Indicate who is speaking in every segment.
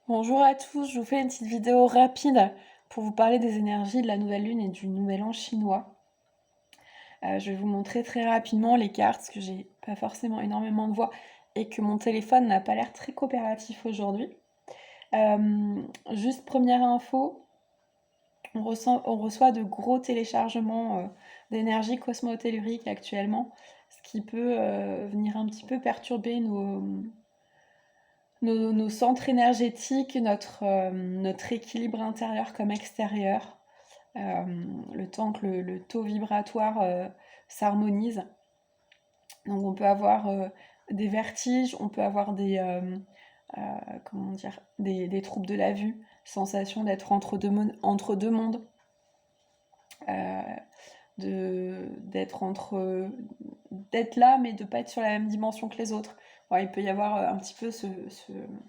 Speaker 1: Bonjour à tous, je vous fais une petite vidéo rapide pour vous parler des énergies de la nouvelle lune et du nouvel an chinois. Je vais vous montrer très rapidement les cartes parce que j'ai pas forcément énormément de voix et que mon téléphone n'a pas l'air très coopératif aujourd'hui. Juste première info, on reçoit de gros téléchargements d'énergie cosmotellurique actuellement, ce qui peut venir un petit peu perturber nos centres énergétiques, notre équilibre intérieur comme extérieur, le temps que le taux vibratoire s'harmonise. Donc on peut avoir des vertiges, on peut avoir comment dire, des troubles de la vue, sensation d'être entre deux mondes, euh, d'être là mais de pas être sur la même dimension que les autres. Ouais, il peut y avoir un petit peu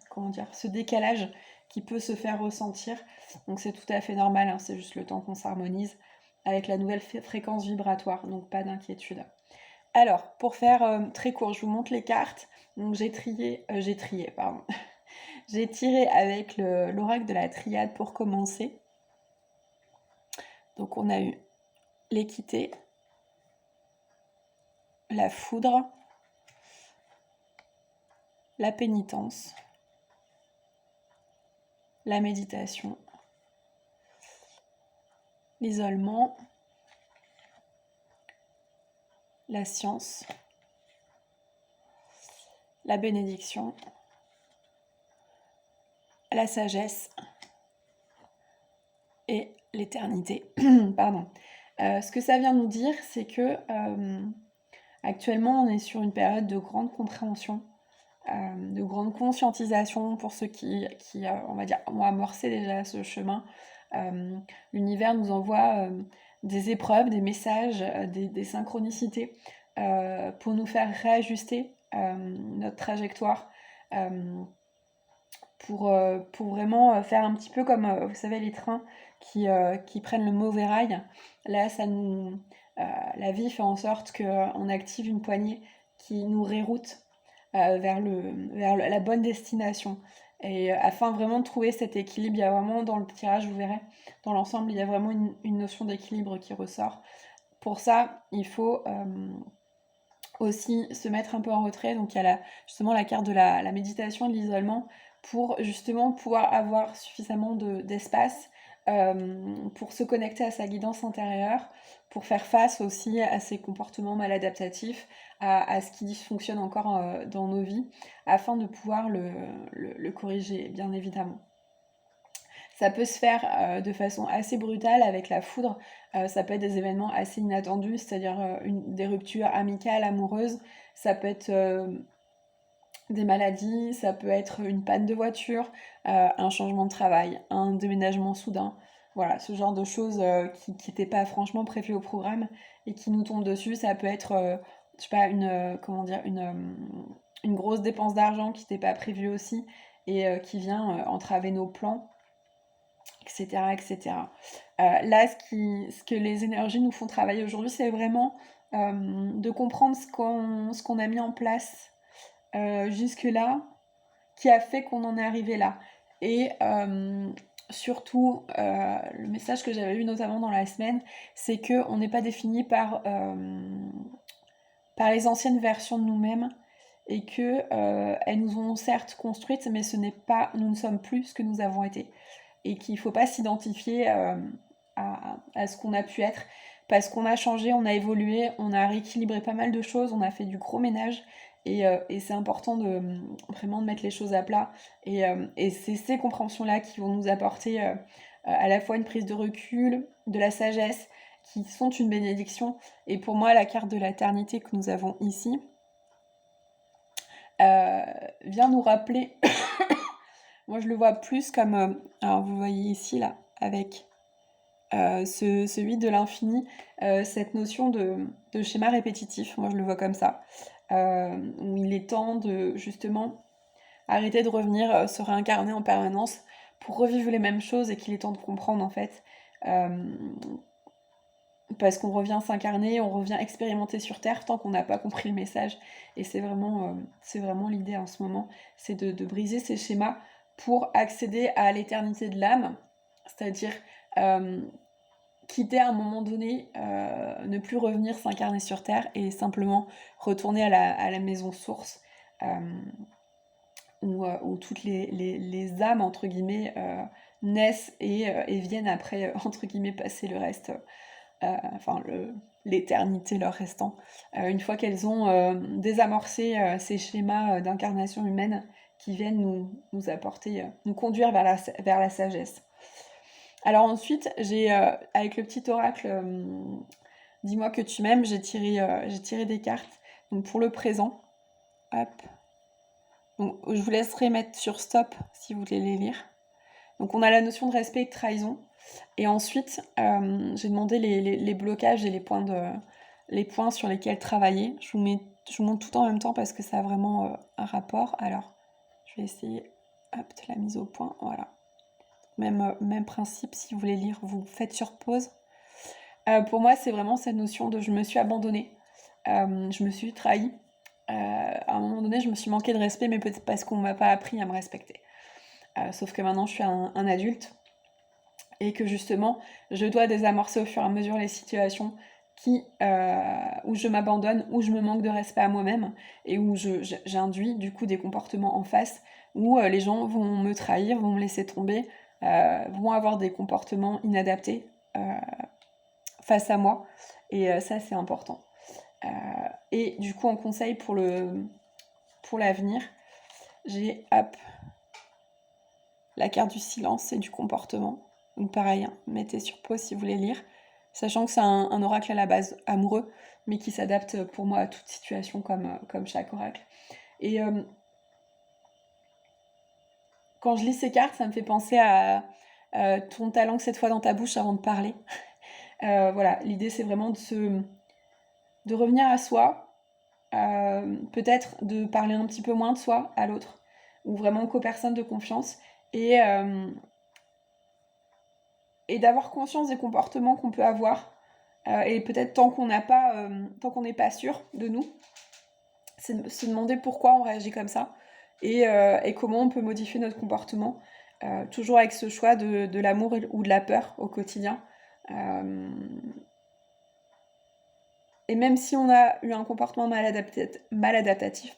Speaker 1: comment dire, ce décalage qui peut se faire ressentir. Donc c'est tout à fait normal, hein, c'est juste le temps qu'on s'harmonise avec la nouvelle fréquence vibratoire, donc pas d'inquiétude. Alors, pour faire très court, je vous montre les cartes. Donc j'ai trié, pardon. J'ai tiré avec l'oracle de la triade pour commencer. Donc on a eu l'équité, la foudre, la pénitence, la méditation, l'isolement, la science, la bénédiction, la sagesse et l'éternité. Pardon. Ce que ça vient nous dire, c'est que actuellement, on est sur une période de grande compréhension, de grande conscientisation pour ceux qui on va dire, ont amorcé déjà ce chemin. L'univers nous envoie des épreuves, des messages, des synchronicités pour nous faire réajuster notre trajectoire, pour vraiment faire un petit peu comme, vous savez, les trains qui prennent le mauvais rail. Là, la vie fait en sorte qu'on active une poignée qui nous réroute vers la bonne destination. Et afin vraiment de trouver cet équilibre, il y a vraiment dans le tirage, vous verrez, dans l'ensemble, il y a vraiment une notion d'équilibre qui ressort. Pour ça, il faut aussi se mettre un peu en retrait. Donc il y a justement la carte de la méditation, de l'isolement, pour justement pouvoir avoir suffisamment d'espace pour se connecter à sa guidance intérieure, pour faire face aussi à ces comportements maladaptatifs, à ce qui dysfonctionne encore dans nos vies, afin de pouvoir le corriger, bien évidemment. Ça peut se faire de façon assez brutale avec la foudre. Ça peut être des événements assez inattendus, c'est-à-dire des ruptures amicales, amoureuses. Ça peut être des maladies, ça peut être une panne de voiture, un changement de travail, un déménagement soudain. Voilà, ce genre de choses qui n'étaient pas franchement prévues au programme et qui nous tombent dessus. Ça peut être, je sais pas, comment dire, une grosse dépense d'argent qui n'était pas prévue aussi et qui vient entraver nos plans, etc. etc. Là, ce que les énergies nous font travailler aujourd'hui, c'est vraiment de comprendre ce qu'on a mis en place jusque-là, qui a fait qu'on en est arrivé là. Et surtout, le message que j'avais eu notamment dans la semaine, c'est qu'on n'est pas défini par les anciennes versions de nous-mêmes et que elles nous ont certes construites, mais nous ne sommes plus ce que nous avons été et qu'il ne faut pas s'identifier à ce qu'on a pu être parce qu'on a changé, on a évolué, on a rééquilibré pas mal de choses, on a fait du gros ménage et c'est important vraiment de mettre les choses à plat et c'est ces compréhensions-là qui vont nous apporter à la fois une prise de recul, de la sagesse, qui sont une bénédiction. Et pour moi, la carte de l'éternité que nous avons ici vient nous rappeler, moi je le vois plus comme, alors vous voyez ici là, avec ce 8 de l'infini, cette notion de schéma répétitif, moi je le vois comme ça, où il est temps de justement arrêter de revenir se réincarner en permanence pour revivre les mêmes choses et qu'il est temps de comprendre en fait, parce qu'on revient s'incarner, on revient expérimenter sur Terre tant qu'on n'a pas compris le message. Et c'est vraiment l'idée en ce moment, c'est de briser ces schémas pour accéder à l'éternité de l'âme, c'est-à-dire quitter à un moment donné, ne plus revenir s'incarner sur Terre et simplement retourner à la maison source, où toutes les âmes, entre guillemets, naissent et viennent après, entre guillemets, passer le reste, enfin l'éternité leur restant. Une fois qu'elles ont désamorcé ces schémas d'incarnation humaine qui viennent nous apporter, nous conduire vers la sagesse. Alors ensuite, avec le petit oracle Dis-moi que tu m'aimes, j'ai tiré des cartes. Donc pour le présent, hop. Donc je vous laisserai mettre sur stop si vous voulez les lire. Donc on a la notion de respect et de trahison. Et ensuite, j'ai demandé les blocages et les points sur lesquels travailler. Je vous montre tout en même temps parce que ça a vraiment un rapport. Alors, je vais essayer de la mise au point. Voilà. Même principe, si vous voulez lire, vous faites sur pause. Pour moi, c'est vraiment cette notion de je me suis abandonnée, je me suis trahie. À un moment donné, je me suis manqué de respect, mais peut-être parce qu'on m'a pas appris à me respecter. Sauf que maintenant, je suis un adulte et que justement, je dois désamorcer au fur et à mesure les situations où je m'abandonne, où je me manque de respect à moi-même et où j'induis du coup des comportements en face où les gens vont me trahir, vont me laisser tomber, vont avoir des comportements inadaptés face à moi. Et ça, c'est important. Et du coup, en conseil pour l'avenir, j'ai la carte du silence et du comportement. Donc pareil, mettez sur pause si vous voulez lire, sachant que c'est un oracle à la base amoureux, mais qui s'adapte pour moi à toute situation comme chaque oracle. Et quand je lis ces cartes, ça me fait penser à ton talent cette fois dans ta bouche avant de parler. Voilà, l'idée c'est vraiment de revenir à soi, peut-être de parler un petit peu moins de soi à l'autre, ou vraiment qu'aux personnes de confiance, et d'avoir conscience des comportements qu'on peut avoir, et peut-être tant qu'on n'est pas sûr de nous, c'est se demander pourquoi on réagit comme ça, et comment on peut modifier notre comportement, toujours avec ce choix de l'amour ou de la peur au quotidien. Et même si on a eu un comportement mal adaptatif,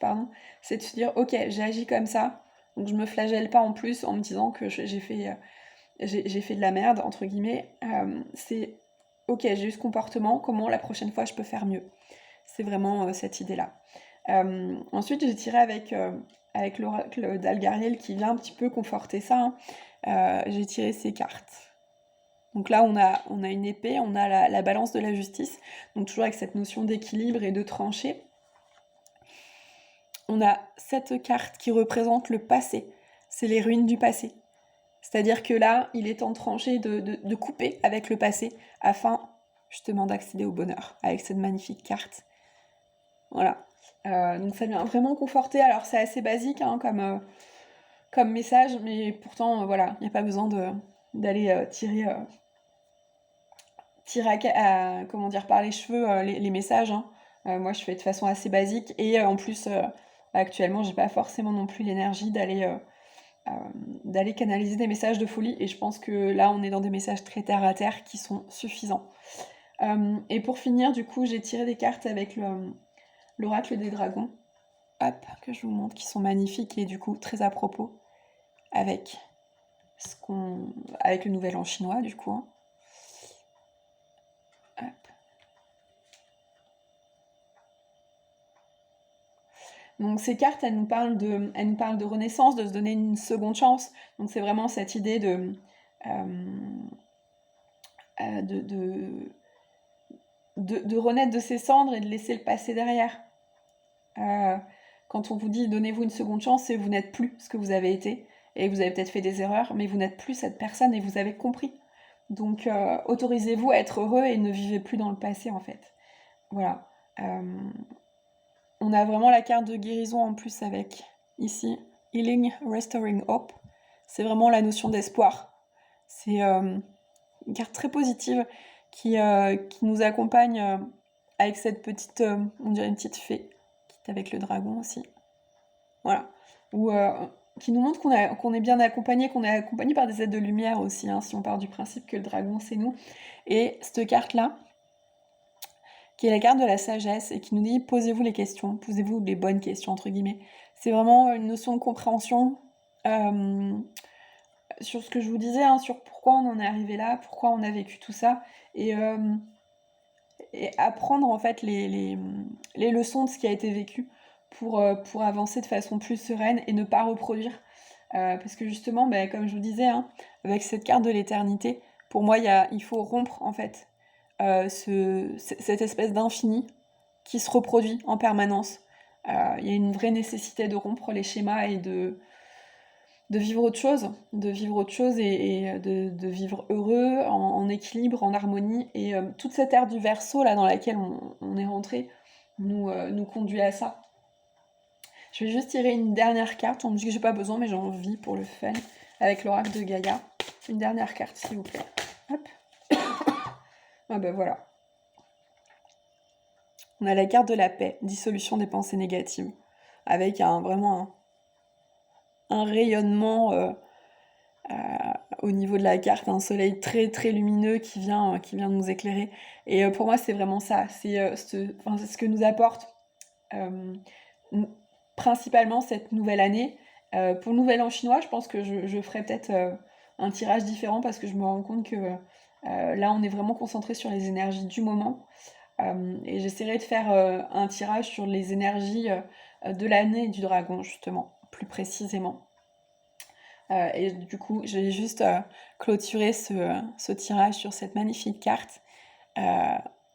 Speaker 1: c'est de se dire ok, j'ai agi comme ça, donc je me flagelle pas en plus en me disant que j'ai fait de la merde, entre guillemets. C'est ok, j'ai eu ce comportement, comment la prochaine fois je peux faire mieux. C'est vraiment cette idée-là. Ensuite, j'ai tiré avec l'oracle d'Algariel qui vient un petit peu conforter ça. J'ai tiré ces cartes. Donc là, on a une épée, on a la balance de la justice, donc toujours avec cette notion d'équilibre et de tranchée. On a cette carte qui représente le passé, c'est les ruines du passé. C'est-à-dire que là, il est temps de trancher, de couper avec le passé, afin justement d'accéder au bonheur, avec cette magnifique carte. Voilà. Donc ça vient vraiment conforter, alors c'est assez basique comme message, mais pourtant, voilà, il n'y a pas besoin d'aller tirer par les cheveux les messages. Moi, je fais de façon assez basique et en plus, actuellement, j'ai pas forcément non plus l'énergie d'aller canaliser des messages de folie et je pense que là, on est dans des messages très terre à terre qui sont suffisants. Et pour finir, du coup, j'ai tiré des cartes avec l'oracle des dragons, que je vous montre, qui sont magnifiques et du coup très à propos avec le nouvel an chinois, du coup. Donc ces cartes, elles nous parlent de renaissance, de se donner une seconde chance. Donc c'est vraiment cette idée de renaître de ses cendres et de laisser le passé derrière. Quand on vous dit donnez-vous une seconde chance, c'est que vous n'êtes plus ce que vous avez été. Et vous avez peut-être fait des erreurs, mais vous n'êtes plus cette personne et vous avez compris. Donc autorisez-vous à être heureux et ne vivez plus dans le passé en fait. Voilà. On a vraiment la carte de guérison en plus avec, ici, Healing, Restoring Hope. C'est vraiment la notion d'espoir. C'est une carte très positive qui nous accompagne avec cette petite, on dirait une petite fée, qui est avec le dragon aussi. Voilà. Où qui nous montre qu'on est bien accompagné, qu'on est accompagné par des êtres de lumière aussi, hein, si on part du principe que le dragon, c'est nous. Et cette carte-là, qui est la carte de la sagesse, et qui nous dit « posez-vous les questions, posez-vous les bonnes questions », entre guillemets. C'est vraiment une notion de compréhension sur ce que je vous disais, hein, sur pourquoi on en est arrivé là, pourquoi on a vécu tout ça, et apprendre en fait les leçons de ce qui a été vécu pour avancer de façon plus sereine et ne pas reproduire. Parce que justement, comme je vous disais, hein, avec cette carte de l'éternité, pour moi, il faut rompre en fait cette espèce d'infini qui se reproduit en permanence. Il y a une vraie nécessité de rompre les schémas et de vivre autre chose, et de vivre heureux, en équilibre, en harmonie. Et toute cette ère du Verseau là dans laquelle on est rentré nous conduit à ça. Je vais juste tirer une dernière carte. On me dit que j'ai pas besoin, mais j'ai envie pour le fun, avec l'oracle de Gaïa. Une dernière carte, s'il vous plaît. Hop. Ah ben voilà. On a la carte de la paix, dissolution des pensées négatives, avec vraiment un rayonnement au niveau de la carte, un soleil très très lumineux qui vient nous éclairer. Et pour moi, c'est vraiment ça. C'est ce que nous apporte principalement cette nouvelle année. Pour le nouvel an chinois, je pense que je ferai peut-être un tirage différent, parce que je me rends compte que là, on est vraiment concentré sur les énergies du moment. Et j'essaierai de faire un tirage sur les énergies de l'année du dragon, justement, plus précisément. Et du coup, je vais juste clôturer ce tirage sur cette magnifique carte.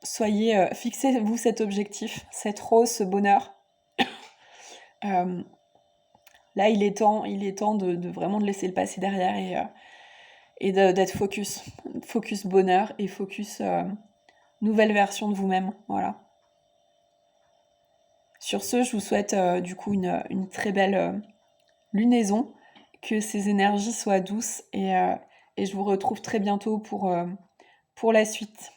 Speaker 1: Fixez-vous cet objectif, cette rose, ce bonheur. Là, il est temps de vraiment de laisser le passé derrière, et d'être focus bonheur, et focus nouvelle version de vous-même, voilà. Sur ce, je vous souhaite du coup une très belle lunaison, que ces énergies soient douces, et je vous retrouve très bientôt pour la suite.